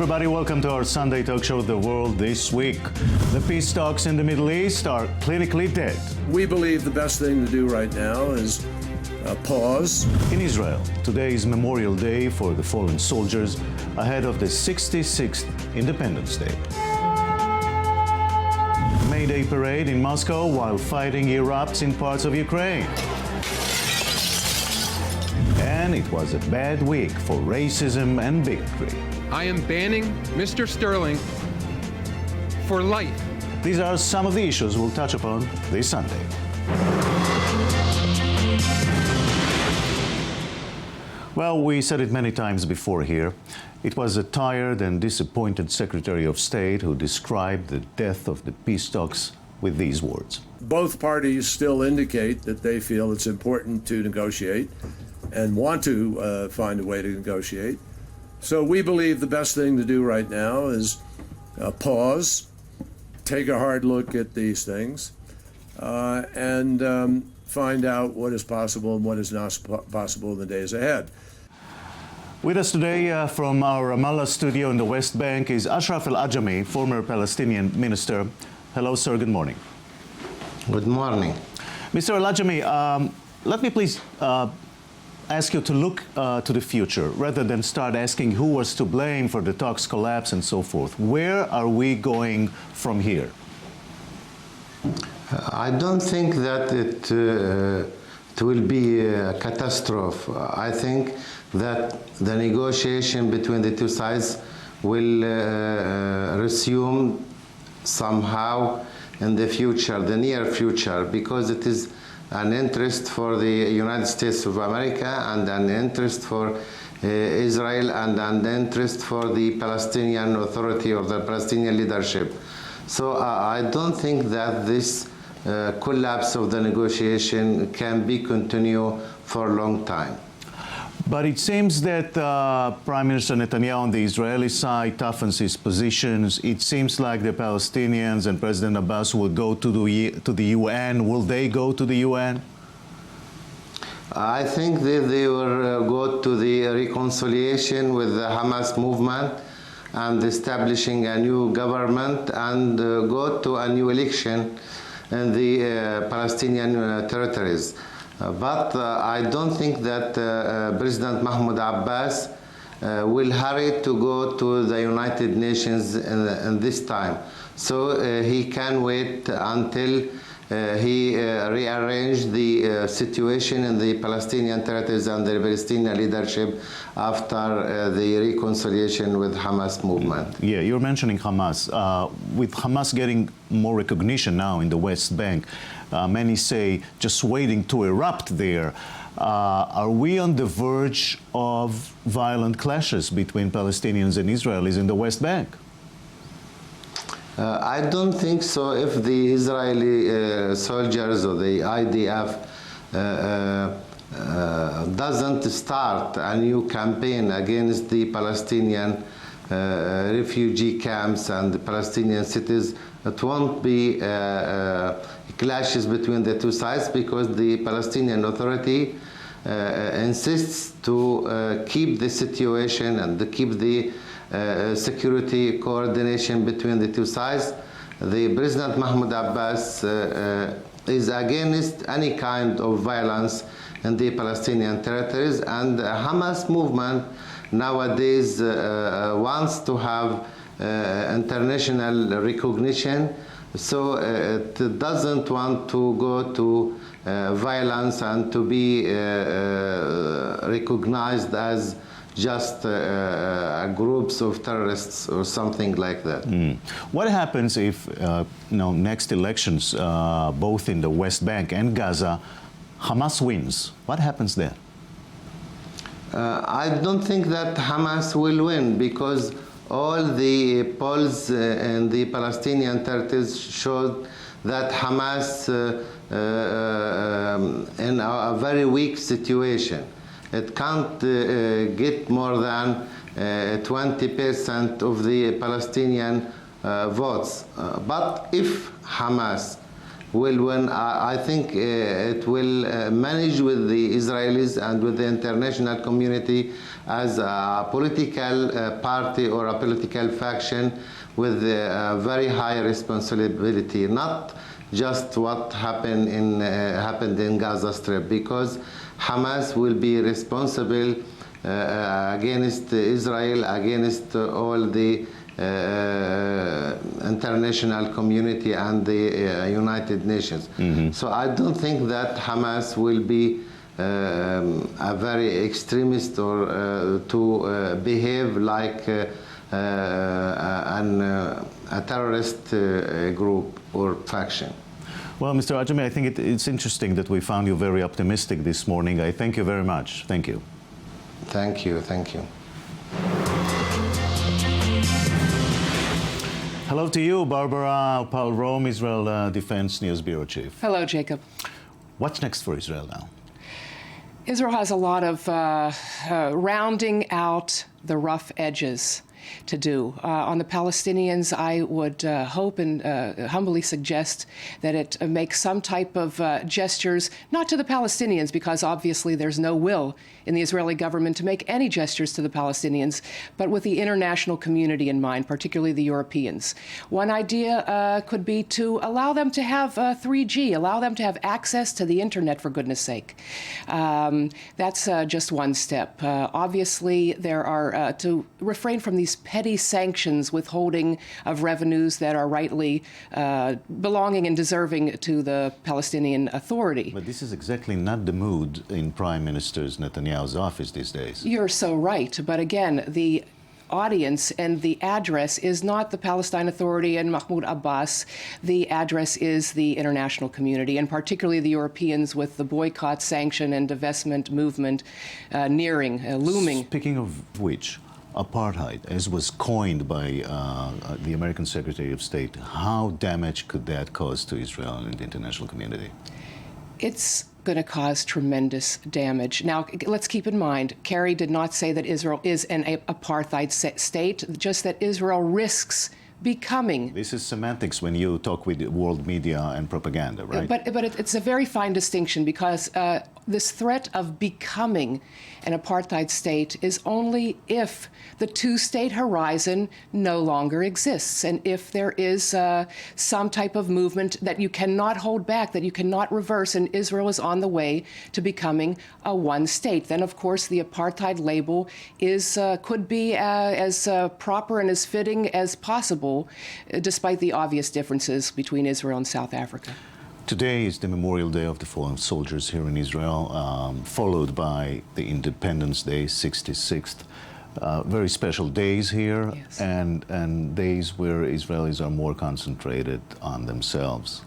everybody, welcome to our Sunday talk show, The World This Week. The peace talks in the Middle East are clinically dead. We believe the best thing to do right now is pause. In Israel, today is Memorial Day for the fallen soldiers ahead of the 66th Independence Day. May Day parade in Moscow while fighting erupts in parts of Ukraine. And it was a bad week for racism and bigotry. I am banning Mr. Sterling for life. These are some of the issues we'll touch upon this Sunday. Well, we said it many times before here. It was a tired and disappointed Secretary of State who described the death of the peace talks with these words. Both parties still indicate that they feel it's important to negotiate and want to find a way to negotiate. So we believe the best thing to do right now is pause, take a hard look at these things, and find out what is possible and what is not possible in the days ahead. With us today from our Ramallah studio in the West Bank is Ashraf Al Agamy, former Palestinian minister. Hello, sir. Good morning. Good morning. Mr. Al Agamy, let me please ask you to look to the future rather than start asking who was to blame for the talks' collapse and so forth. Where are we going from here? I don't think that it will be a catastrophe. I think that the negotiation between the two sides will resume somehow in the future, the near future, because it is an interest for the United States of America and an interest for Israel and an interest for the Palestinian Authority or the Palestinian leadership. So I don't think that this collapse of the negotiation can be continued for a long time. But it seems that Prime Minister Netanyahu on the Israeli side toughens his positions. It seems like the Palestinians and President Abbas will go to the UN. Will they go to the UN? I think that they will go to the reconciliation with the Hamas movement and establishing a new government and go to a new election in the Palestinian territories. But I don't think that President Mahmoud Abbas will hurry to go to the United Nations in this time. So he can wait until he rearrange the situation in the Palestinian territories and the Palestinian leadership after the reconciliation with Hamas movement. Yeah, you're mentioning Hamas. With Hamas getting more recognition now in the West Bank, many say just waiting to erupt there. Are we on the verge of violent clashes between Palestinians and Israelis in the West Bank? I don't think so. If the Israeli soldiers or the IDF doesn't start a new campaign against the Palestinian refugee camps and the Palestinian cities, it won't be clashes between the two sides, because the Palestinian Authority insists to keep the situation and to keep the security coordination between the two sides. The President Mahmoud Abbas is against any kind of violence in the Palestinian territories, and the Hamas movement nowadays wants to have international recognition, so it doesn't want to go to violence and to be recognized as just groups of terrorists or something like that. What happens if, next elections, both in the West Bank and Gaza, Hamas wins? What happens there? I don't think that Hamas will win, because all the polls in the Palestinian territories showed that Hamas in a very weak situation. It can't get more than 20% of the Palestinian votes. But if Hamas will win. I think it will manage with the Israelis and with the international community as a political party or a political faction with a very high responsibility, not just what happened in Gaza Strip, because Hamas will be responsible against Israel, against all the international community and the United Nations. So I don't think that Hamas will be a very extremist or to behave like a terrorist group or faction. Well, Mr. Agamy, I think it's interesting that we found you very optimistic this morning. I thank you very much. Thank you. Thank you. Thank you. Hello to you, Barbara Paul-Rome, Israel Defense News Bureau Chief. Hello, Jacob. What's next for Israel now? Israel has a lot of rounding out the rough edges to do. On the Palestinians, I would hope and humbly suggest that it makes some type of gestures, not to the Palestinians, because obviously there's no will in the Israeli government to make any gestures to the Palestinians, but with the international community in mind, particularly the Europeans. One idea could be to allow them to have 3G, allow them to have access to the internet, for goodness sake. That's just one step. Obviously, there are to refrain from these petty sanctions, withholding of revenues that are rightly belonging and deserving to the Palestinian Authority. But this is exactly not the mood in Prime Minister Netanyahu's office these days. You're so right. But again, the audience and the address is not the Palestine Authority and Mahmoud Abbas. The address is the international community, and particularly the Europeans, with the boycott, sanction, and divestment movement looming. Speaking of which, apartheid, as was coined by the American Secretary of State, how damage could that cause to Israel and the international community? It's going to cause tremendous damage. Now, let's keep in mind, Kerry did not say that Israel is an apartheid state, just that Israel risks becoming. This is semantics when you talk with world media and propaganda, right? But it's a very fine distinction, because this threat of becoming an apartheid state is only if the two-state horizon no longer exists, and if there is some type of movement that you cannot hold back, that you cannot reverse, and Israel is on the way to becoming a one-state. Then, of course, the apartheid label could be as proper and as fitting as possible, despite the obvious differences between Israel and South Africa. Today is the Memorial Day of the Fallen Soldiers here in Israel, followed by the Independence Day, 66th. Very special days here, yes. and days where Israelis are more concentrated on themselves,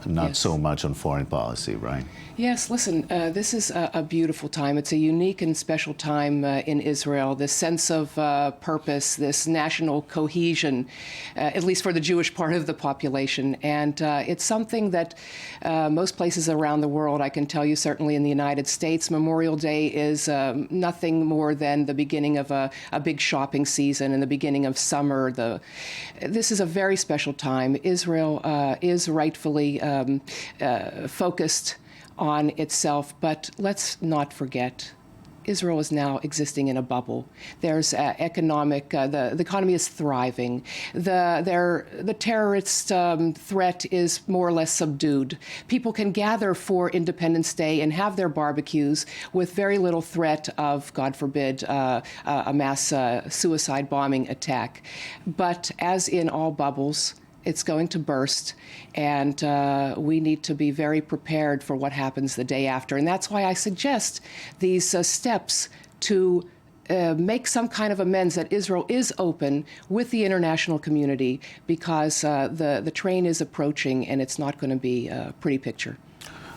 not yes. so much on foreign policy, right? Yes, listen, this is a beautiful time. It's a unique and special time in Israel, this sense of purpose, this national cohesion, at least for the Jewish part of the population. And it's something that most places around the world, I can tell you certainly in the United States, Memorial Day is nothing more than the beginning of a big shopping season and the beginning of summer. This is a very special time. Israel is rightfully focused on itself, but let's not forget, Israel is now existing in a bubble. There's the economy is thriving. The terrorist threat is more or less subdued. People can gather for Independence Day and have their barbecues with very little threat of, God forbid, a mass suicide bombing attack. But as in all bubbles, it's going to burst, and we need to be very prepared for what happens the day after. And that's why I suggest these steps to make some kind of amends, that Israel is open with the international community, because the train is approaching, and it's not going to be a pretty picture.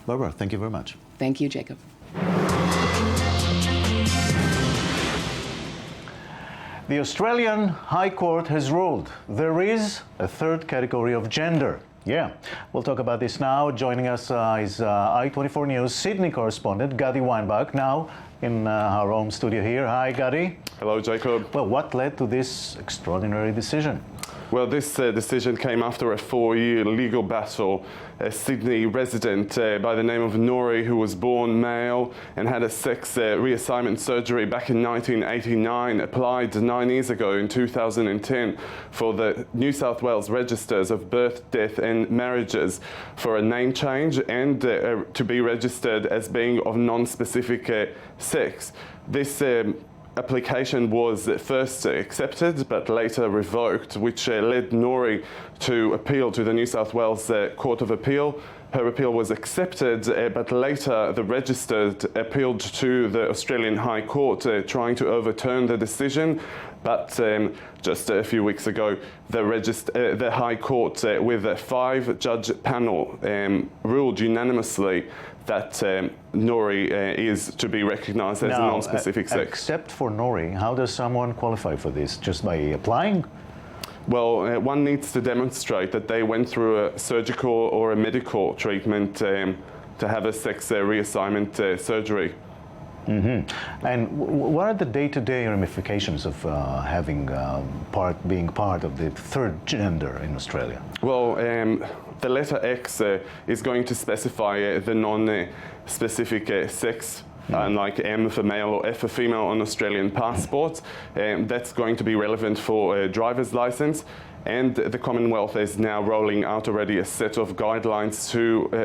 Barbara, thank you very much. Thank you, Jacob. The Australian High Court has ruled there is a third category of gender. Yeah, we'll talk about this now. Joining us is I-24 News Sydney correspondent Gadi Weinbach, now in our home studio here. Hi, Gadi. Hello, Jacob. Well, what led to this extraordinary decision? Well, this decision came after a 4-year legal battle. A Sydney resident by the name of Nori, who was born male and had a sex reassignment surgery back in 1989, applied 9 years ago in 2010 for the New South Wales Registers of Birth, Death and Marriages for a name change and to be registered as being of non-specific sex. This application was first accepted but later revoked, which led Nori to appeal to the New South Wales Court of Appeal. Her appeal was accepted, but later the registered appealed to the Australian High Court, trying to overturn the decision. But just a few weeks ago, the High Court, with a 5-judge panel, ruled unanimously that Nori is to be recognised as a non-specific sex. Except for Nori, how does someone qualify for this? Just by applying? Well, one needs to demonstrate that they went through a surgical or a medical treatment to have a sex reassignment surgery. Mm-hmm. And what are the day-to-day ramifications of being part of the third gender in Australia? Well, the letter X is going to specify the non-specific sex, unlike M for male or F for female on Australian passports. That's going to be relevant for a driver's license. And the Commonwealth is now rolling out already a set of guidelines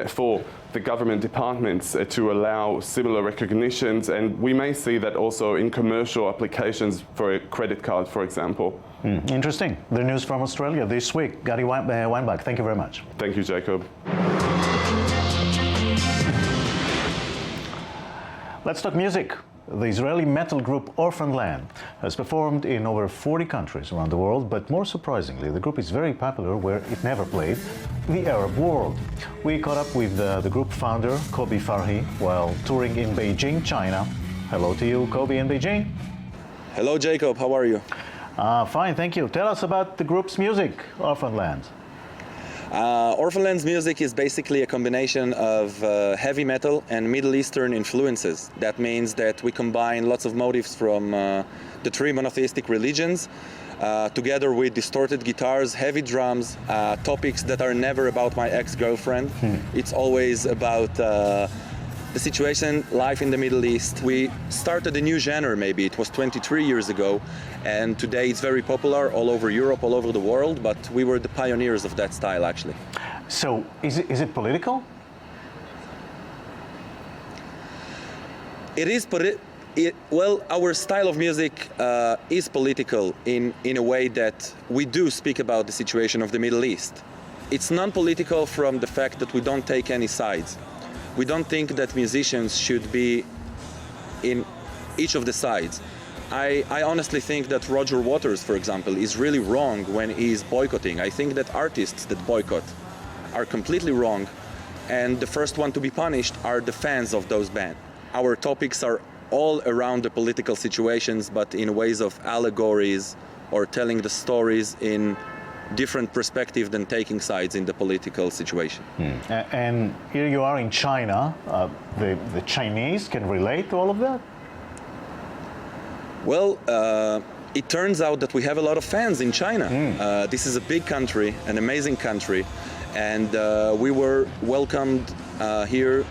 for the government departments to allow similar recognitions. And we may see that also in commercial applications for a credit card, for example. Interesting. The news from Australia this week. Gary Weinbach, thank you very much. Thank you, Jacob. Let's talk music. The Israeli metal group Orphaned has performed in over 40 countries around the world, but more surprisingly, the group is very popular where it never played, the Arab world. We caught up with the group founder, Kobi Farhi, while touring in Beijing, China. Hello to you, Kobi, in Beijing. Hello, Jacob. How are you? Fine, thank you. Tell us about the group's music, Orphaned. Orphaned's music is basically a combination of heavy metal and Middle Eastern influences. That means that we combine lots of motifs from the 3 monotheistic religions, together with distorted guitars, heavy drums, topics that are never about my ex-girlfriend. It's always about the situation, life in the Middle East. We started a new genre, maybe it was 23 years ago, and today it's very popular all over Europe, all over the world, but we were the pioneers of that style, actually. So, is it political? It is well, our style of music is political in a way that we do speak about the situation of the Middle East. It's non-political from the fact that we don't take any sides. We don't think that musicians should be in each of the sides. I honestly think that Roger Waters, for example, is really wrong when he's boycotting. I think that artists that boycott are completely wrong, and the first one to be punished are the fans of those bands. Our topics are all around the political situations, but in ways of allegories or telling the stories in different perspective than taking sides in the political situation. And here you are in China. The Chinese can relate to all of that? Well, it turns out that we have a lot of fans in China. This is a big country, an amazing country, and we were welcomed here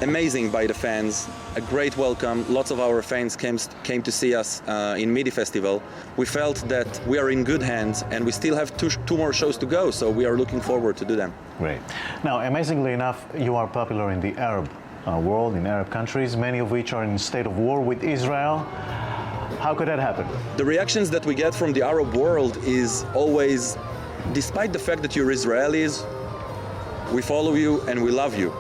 amazing by the fans. A great welcome. Lots of our fans came to see us in MIDI Festival. We felt that we are in good hands, and we still have two more shows to go, so we are looking forward to do them. Great. Now, amazingly enough, you are popular in the Arab world, in Arab countries, many of which are in a state of war with Israel. How could that happen? The reactions that we get from the Arab world is always, despite the fact that you're Israelis, we follow you and we love you.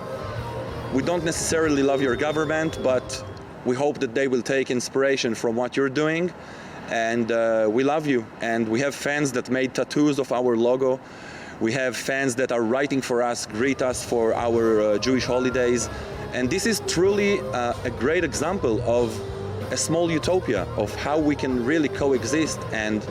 We don't necessarily love your government, but we hope that they will take inspiration from what you're doing, and we love you. And we have fans that made tattoos of our logo. We have fans that are writing for us, greet us for our Jewish holidays. And this is truly a great example of a small utopia of how we can really coexist and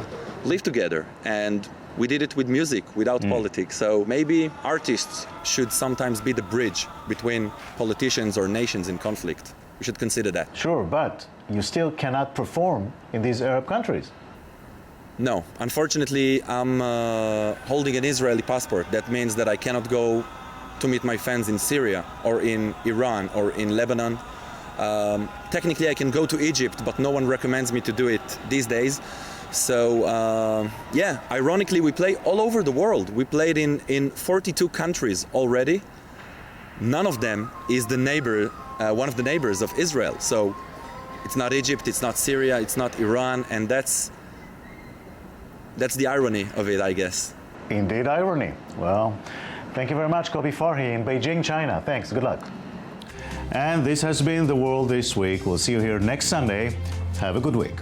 live together. And we did it with music, without politics. So maybe artists should sometimes be the bridge between politicians or nations in conflict. We should consider that. Sure, but you still cannot perform in these Arab countries. No, unfortunately, I'm holding an Israeli passport. That means that I cannot go to meet my fans in Syria or in Iran or in Lebanon. Technically, I can go to Egypt, but no one recommends me to do it these days. So, yeah, ironically, we play all over the world. We played in 42 countries already. None of them is the neighbor, one of the neighbors of Israel. So, it's not Egypt, it's not Syria, it's not Iran, and that's the irony of it, I guess. Indeed, irony. Well, thank you very much, Kobi Farhi in Beijing, China. Thanks. Good luck. And this has been The World This Week. We'll see you here next Sunday. Have a good week.